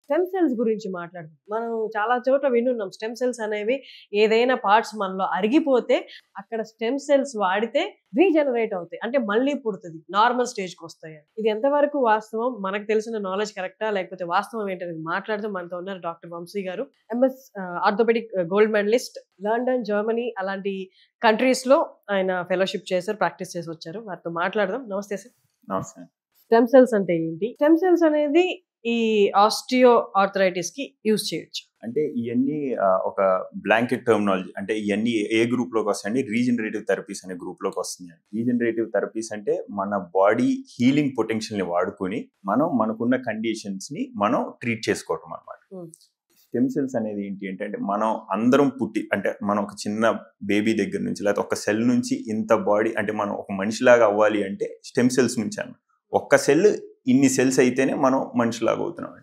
Stem cells గురించి మాట్లాడదాం. మనం చాలా చోట్ల వినున్నాం. స్టెమ్ సెల్స్ అనేవి ఏదైనా పార్ట్స్ మనలో అరిగిపోతే అక్కడ స్టెమ్ సెల్స్ వాడితే రీజనరేట్ అవుతాయి. అంటే మళ్ళీ పుడుతది. నార్మల్ స్టేజ్‌కొస్తాయి అని. ఇది ఎంతవరకు వాస్తవం? మనకు తెలిసిన నాలెడ్జ్ కరెక్టా? లేకపోతే వాస్తవం ఏంటనేది మాట్లాడుతూ మనతో ఉన్నారు డాక్టర్ వంశీ గారు. MS orthopaedic gold medallist. London, Germany అలాంటి కంట్రీస్‌లో ఆయన ఫెలోషిప్ చేశారు. ప్రాక్టీస్ చేసి వచ్చారు. వారితో మాట్లాడదాం. నమస్తే సార్. నమస్తే. స్టెమ్ సెల్స్ అంటే ఏంటి? స్టెమ్ సెల్స్ అనేది ఈ ఆస్టియో ఆర్థరైటిస్‌కి యూజ్ చేయొచ్చు. అంటే ఇవన్నీ ఒక బ్లాంకెట్ టర్మినాలజీ. అంటే ఇవన్నీ ఏ గ్రూప్ లోకి వస్తాయండి? రీజనరేటివ్ థెరపీస్ అనే గ్రూప్ లోకి వస్తుంది. రీజనరేటివ్ థెరపీస్ అంటే మన బాడీ హీలింగ్ పొటెన్షియల్ ని వాడుకొని మనకున్న కండిషన్స్ ని మనం ట్రీట్ చేసుకోవటం అన్నమాట. స్టెమ్ సెల్స్ అనేది ఏంటి అంటే మనం అందరం అంటే మనం ఒక చిన్న బేబీ దగ్గర నుంచి లేకపోతే ఒక సెల్ నుంచి ఇంత బాడీ అంటే మనం ఒక మనిషిలాగా అవ్వాలి అంటే స్టెమ్ సెల్స్ నుంచి అన్నమాట. ఒక్క సెల్ ఇన్ని సెల్స్ అయితేనే మనం మనిషిలాగా అవుతున్నాం.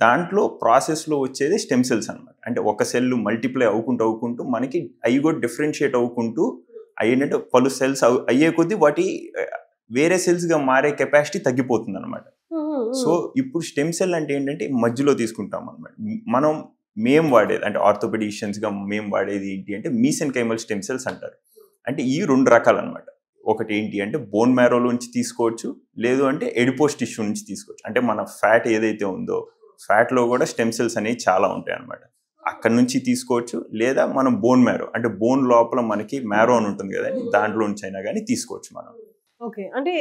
దాంట్లో ప్రాసెస్ లో వచ్చేది స్టెమ్ సెల్స్ అన్నమాట. అంటే ఒక సెల్ మల్టిప్లై అవ్వుకుంటూ మనకి అవి కూడా డిఫరెన్షియేట్ అవ్వుకుంటూ అయ్యేంటే పలు సెల్స్ అయ్యే కొద్దీ వాటి వేరే సెల్స్ గా మారే కెపాసిటీ తగ్గిపోతుంది అనమాట. సో ఇప్పుడు స్టెమ్ సెల్ అంటే ఏంటంటే మధ్యలో తీసుకుంటాం అనమాట. మేము వాడేది అంటే ఆర్థోపెడిషియన్స్ గా మేము వాడేది ఏంటి అంటే మీసెన్కైమల్ స్టెమ్ సెల్స్ అంటారు. అంటే ఈ 2 రకాలు అనమాట. ఒకటి ఏంటి అంటే బోన్ మ్యారోలోంచి తీసుకోవచ్చు, లేదు అంటే ఎడిపోస్ టిష్యూ నుంచి తీసుకోవచ్చు. అంటే మన ఫ్యాట్ ఏదైతే ఉందో ఫ్యాట్ లో కూడా స్టెమ్ సెల్స్ అనేవి చాలా ఉంటాయి అనమాట. అక్కడ నుంచి తీసుకోవచ్చు, లేదా మనం బోన్ మ్యారో అంటే బోన్ లోపల మనకి మ్యారో అని ఉంటుంది కదండి, దాంట్లో నుంచి అయినా కానీ తీసుకోవచ్చు మనం. ఓకే, అంటే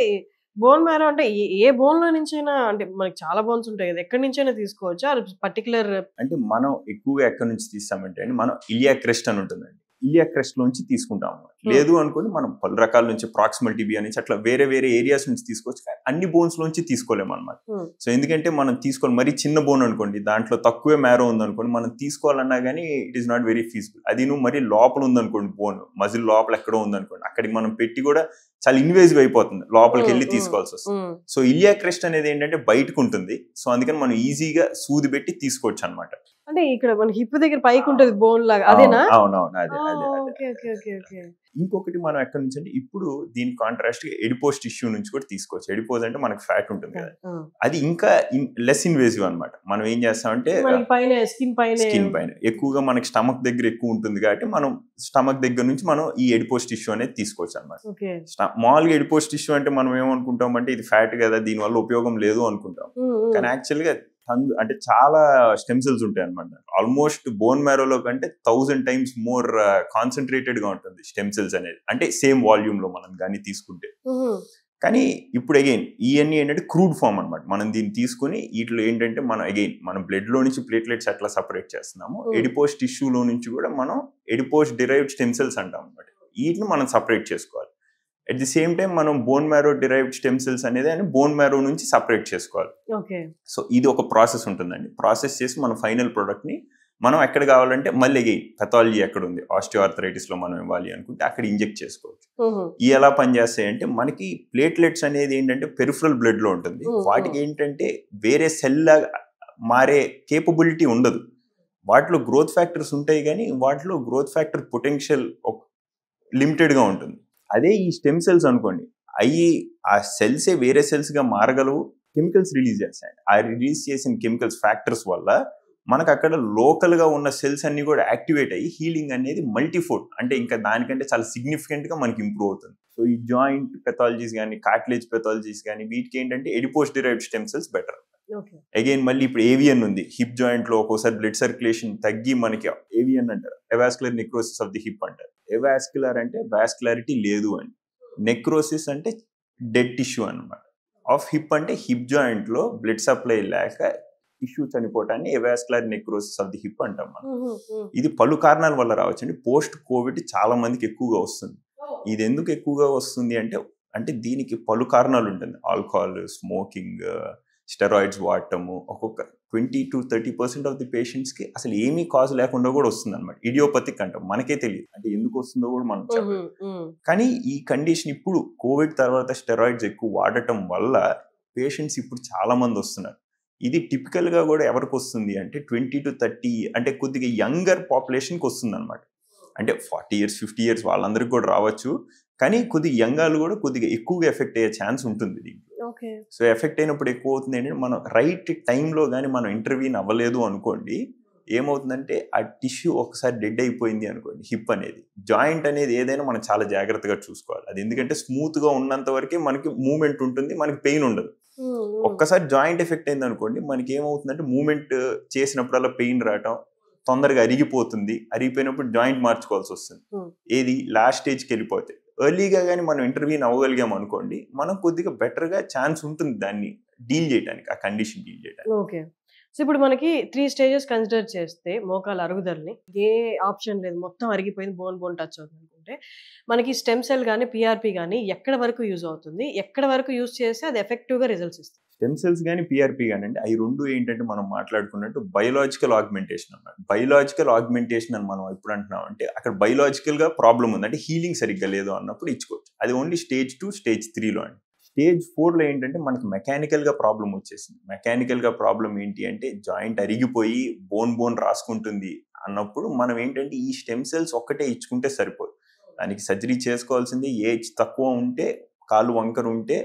బోన్ మ్యారో అంటే ఏ బోన్ లో నుంచి అయినా, అంటే మనకి చాలా బోన్స్ ఉంటాయి కదా, ఎక్కడి నుంచి అయినా తీసుకోవచ్చు? అది పర్టికులర్ అంటే మనం ఎక్కువగా ఎక్కడి నుంచి తీస్తామంటే అండి, మనం ఇలియాక్ క్రెస్ట్ అని ఉంటుందండి, ఇలియాక్ క్రెస్ట్ నుంచి తీసుకుంటాము. లేదు అనుకోని మనం పలు రకాల నుంచి ప్రాక్సిమల్ టిబియా నుంచి అట్లా వేరే వేరే ఏరియాస్ నుంచి తీసుకోవచ్చు, కానీ అన్ని బోన్స్ లోంచి తీసుకోలేము అనమాట. సో ఎందుకంటే మనం తీసుకోవాలి, మరీ చిన్న బోన్ అనుకోండి, దాంట్లో తక్కువే మ్యారో ఉందనుకోండి, మనం తీసుకోవాలన్నా కానీ it is not very feasible. అది నువ్వు మరీ లోపల ఉందనుకోండి, బోన్ మజిల్ లోపల ఎక్కడో ఉందనుకోండి, అక్కడికి మనం పెట్టి కూడా చాలా ఇన్వేజివ్ అయిపోతుంది, లోపలికి వెళ్ళి తీసుకోవాల్సి వస్తుంది. సో ఇలియాక్ క్రెస్ట్ అనేది ఏంటంటే బయటకు ఉంటుంది, సో అందుకని మనం ఈజీగా సూది పెట్టి తీసుకోవచ్చు అనమాట. అంటే ఇక్కడ మన హిప్ దగ్గర పైకి ఉంటుంది బోన్ లాగా, అదేనా? అవునవును, అదే. ఇంకొకటి మనం ఎక్కడి నుంచి అంటే ఇప్పుడు దీని కాంట్రాస్ట్ ఎడిపోస్ టిష్యూ నుంచి కూడా తీసుకోవచ్చు. ఎడిపోజ్ అంటే మనకి ఫ్యాట్ ఉంటుంది కదా, అది ఇంకా లెస్ ఇన్వేజివ్ అనమాట. మనం ఏం చేస్తామంటే స్కిన్ పైన ఎక్కువగా మనకి స్టమక్ దగ్గర ఎక్కువ ఉంటుంది కాబట్టి మనం స్టమక్ దగ్గర నుంచి మనం ఈ ఎడిపోస్ టిష్యూ అనేది తీసుకోవచ్చు అనమాట. మామూలుగా ఎడిపోస్ టిష్యూ అంటే మనం ఏమనుకుంటాం అంటే ఇది ఫ్యాట్ కదా, దీనివల్ల ఉపయోగం లేదు అనుకుంటాం, కానీ యాక్చువల్గా అంటే చాలా స్టెమ్ సెల్స్ ఉంటాయి అనమాట. ఆల్మోస్ట్ బోన్ మ్యారోలో కంటే 1000 times మోర్ కాన్సన్ట్రేటెడ్ గా ఉంటుంది స్టెమ్ సెల్స్ అనేది, అంటే సేమ్ వాల్యూమ్ లో మనం కానీ తీసుకుంటే. కానీ ఇప్పుడు అగైన్ ఇవన్నీ ఏంటంటే క్రూడ్ ఫామ్ అనమాట. మనం దీన్ని తీసుకుని వీటిలో ఏంటంటే మన బ్లడ్ లో నుంచి ప్లేట్లెట్స్ ఎట్లా సపరేట్ చేస్తున్నాము, ఎడిపోస్ టిష్యూలో నుంచి కూడా మనం ఎడిపోస్ డిరైవ్డ్ స్టెమ్ సెల్స్ అంటాం అనమాట. వీటిని మనం సపరేట్ చేసుకోవాలి. అట్ ది సేమ్ టైం మనం bone marrow derived stem cells అనేది బోన్ మ్యారో నుంచి సపరేట్ చేసుకోవాలి. సో ఇది ఒక ప్రాసెస్ ఉంటుందండి. ప్రాసెస్ చేసి మన ఫైనల్ ప్రోడక్ట్ ని మనం ఎక్కడ కావాలంటే మళ్ళీ అగైన్ పెథాలజీ ఎక్కడ ఉంది, ఆస్టియోఆర్థరైటిస్ లో మనం ఇవ్వాలి అనుకుంటే అక్కడ ఇంజెక్ట్ చేసుకోవచ్చు. ఇవి ఎలా పనిచేస్తాయంటే మనకి ప్లేట్లెట్స్ అనేది ఏంటంటే పెరిఫరల్ బ్లడ్ లో ఉంటుంది, వాటికి ఏంటంటే వేరే సెల్ లాగా మారే కేపబిలిటీ ఉండదు. వాటిలో గ్రోత్ ఫ్యాక్టర్స్ ఉంటాయి, కానీ వాటిలో గ్రోత్ ఫ్యాక్టర్ పొటెన్షియల్ లిమిటెడ్ గా ఉంటుంది. అదే ఈ స్టెమ్ సెల్స్ అనుకోండి, ఆ సెల్సే వేరే సెల్స్ గా మారగలవు, కెమికల్స్ రిలీజ్ చేస్తాయి. ఆ రిలీజ్ చేసిన కెమికల్స్ ఫ్యాక్టర్స్ వల్ల మనకు అక్కడ లోకల్ గా ఉన్న సెల్స్ అన్ని కూడా యాక్టివేట్ అయ్యి హీలింగ్ అనేది మల్టీఫోల్డ్, అంటే ఇంకా దానికంటే చాలా సిగ్నిఫికెంట్ గా మనకి ఇంప్రూవ్ అవుతుంది. సో ఈ జాయింట్ పెథాలజీస్ కానీ కార్టిలేజ్ పెథాలజీస్ కానీ వీటికి ఏంటంటే adipose derived stem cells better. Again మళ్ళీ ఇప్పుడు ఏవియన్ ఉంది, హిప్ జాయింట్ లో ఒక్కోసారి బ్లడ్ సర్క్యులేషన్ తగ్గి మనకి ఏవియన్ అంటారు, avascular necrosis of the hip అంటారు. ఎవాస్కులర్ అంటే వాస్కులారిటీ లేదు అని, నెక్రోసిస్ అంటే డెడ్ టిష్యూ అనమాట. ఆఫ్ హిప్ అంటే హిప్ జాయింట్ లో బ్లడ్ సప్లై లేక టిష్యూ చనిపోవటాన్ని avascular necrosis of the hip అంటాం మనం. ఇది పలు కారణాల వల్ల రావచ్చండి. పోస్ట్ కోవిడ్ చాలా మందికి ఎక్కువగా వస్తుంది. ఇది ఎందుకు ఎక్కువగా వస్తుంది అంటే దీనికి పలు కారణాలు ఉంటుంది. ఆల్కహాల్, స్మోకింగ్, స్టెరాయిడ్స్ వాడటము, ఒక్కొక్క 20 to 30% ఆఫ్ ది పేషెంట్స్ కి అసలు ఏమీ కాజ్ లేకుండా కూడా వస్తుంది అనమాట. ఇడియోపతిక్ అంటాం, మనకే తెలియదు అంటే ఎందుకు వస్తుందో కూడా మనం చెప్పలేం. కానీ ఈ కండిషన్ ఇప్పుడు కోవిడ్ తర్వాత స్టెరాయిడ్స్ ఎక్కువ వాడటం వల్ల పేషెంట్స్ ఇప్పుడు చాలా మంది వస్తున్నారు. ఇది టిపికల్ గా కూడా ఎవరికి వస్తుంది అంటే 20 to 30 అంటే కొద్దిగా యంగర్ పాపులేషన్కి వస్తుంది అనమాట. అంటే 40 years 50 years వాళ్ళందరికీ కూడా రావచ్చు, కానీ కొద్దిగా యంగాలు కూడా కొద్దిగా ఎక్కువగా ఎఫెక్ట్ అయ్యే ఛాన్స్ ఉంటుంది దీంట్లో. సో ఎఫెక్ట్ అయినప్పుడు ఎక్కువ అవుతుంది ఏంటంటే మనం రైట్ టైంలో కానీ మనం ఇంటర్వ్యూని అవ్వలేదు అనుకోండి, ఏమవుతుందంటే ఆ టిష్యూ ఒకసారి డెడ్ అయిపోయింది అనుకోండి, హిప్ అనేది, జాయింట్ అనేది ఏదైనా మనం చాలా జాగ్రత్తగా చూసుకోవాలి. అది ఎందుకంటే స్మూత్గా ఉన్నంత వరకే మనకి మూమెంట్ ఉంటుంది, మనకి పెయిన్ ఉండదు. ఒక్కసారి జాయింట్ ఎఫెక్ట్ అయింది అనుకోండి, మనకి ఏమవుతుందంటే మూమెంట్ చేసినప్పుడల్లా పెయిన్ రావటం, తొందరగా అరిగిపోతుంది, అరిగిపోయినప్పుడు జాయింట్ మార్చుకోవాల్సి వస్తుంది. ఏది లాస్ట్ స్టేజ్కి వెళ్ళిపోతే. ఎర్లీగా కానీ మనం ఇంటర్వ్యూని అవ్వగలిగాం అనుకోండి, మనం కొద్దిగా బెటర్గా ఛాన్స్ ఉంటుంది దాన్ని డీల్ చేయడానికి, ఆ కండిషన్ డీల్ చేయడానికి. ఓకే. సో ఇప్పుడు మనకి 3 స్టేజెస్ కన్సిడర్ చేస్తే మోకాల అరుగుదలని ఏ ఆప్షన్ లేదు, మొత్తం అరిగిపోయింది, బోన్ టచ్ అవుతుంది అనుకుంటే, మనకి స్టెమ్ సెల్ కానీ పిఆర్పి కానీ ఎక్కడ వరకు యూజ్ అవుతుంది, ఎక్కడ వరకు యూజ్ చేస్తే అది ఎఫెక్టివ్గా రిజల్ట్స్ ఇస్తుంది? స్టెమ్ సెల్స్ కానీ పిఆర్పి కానీ అంటే అవి రెండు ఏంటంటే మనం మాట్లాడుకున్నట్టు బయోలాజికల్ ఆగ్మెంటేషన్ అన్నమాట. బయోలాజికల్ ఆగ్మెంటేషన్ అని మనం ఎప్పుడు అంటున్నాం అంటే అక్కడ బయోలాజికల్గా ప్రాబ్లం ఉంది, అంటే హీలింగ్ సరిగ్గా లేదు అన్నప్పుడు ఇచ్చుకోవచ్చు. అది ఓన్లీ స్టేజ్ 2, స్టేజ్ 3లో అండి. స్టేజ్ 4లో ఏంటంటే మనకి మెకానికల్గా ప్రాబ్లం వచ్చేసింది. మెకానికల్గా ప్రాబ్లం ఏంటి అంటే జాయింట్ అరిగిపోయి బోన్ రాసుకుంటుంది అన్నప్పుడు మనం ఏంటంటే ఈ స్టెమ్ సెల్స్ ఒక్కటే ఇచ్చుకుంటే సరిపోదు, దానికి సర్జరీ చేసుకోవాల్సింది. ఏజ్ తక్కువ ఉంటే, కాలు వంకర ఉంటే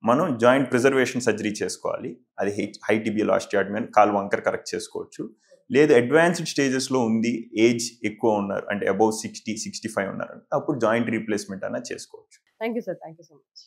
మనం జాయింట్ ప్రిజర్వేషన్ సర్జరీ చేసుకోవాలి. అది హై టిబియల్ ఆస్టియాటమీ అని కాలు వంకర కరెక్ట్ చేసుకోవచ్చు. లేదు అడ్వాన్స్డ్ స్టేజెస్లో ఉంది, ఏజ్ ఎక్కువ ఉన్నారు అంటే అబౌవ్ 60, 65 ఉన్నారు, అప్పుడు జాయింట్ రీప్లేస్మెంట్ అన్నా చేసుకోవచ్చు. Thank you sir, thank you so much.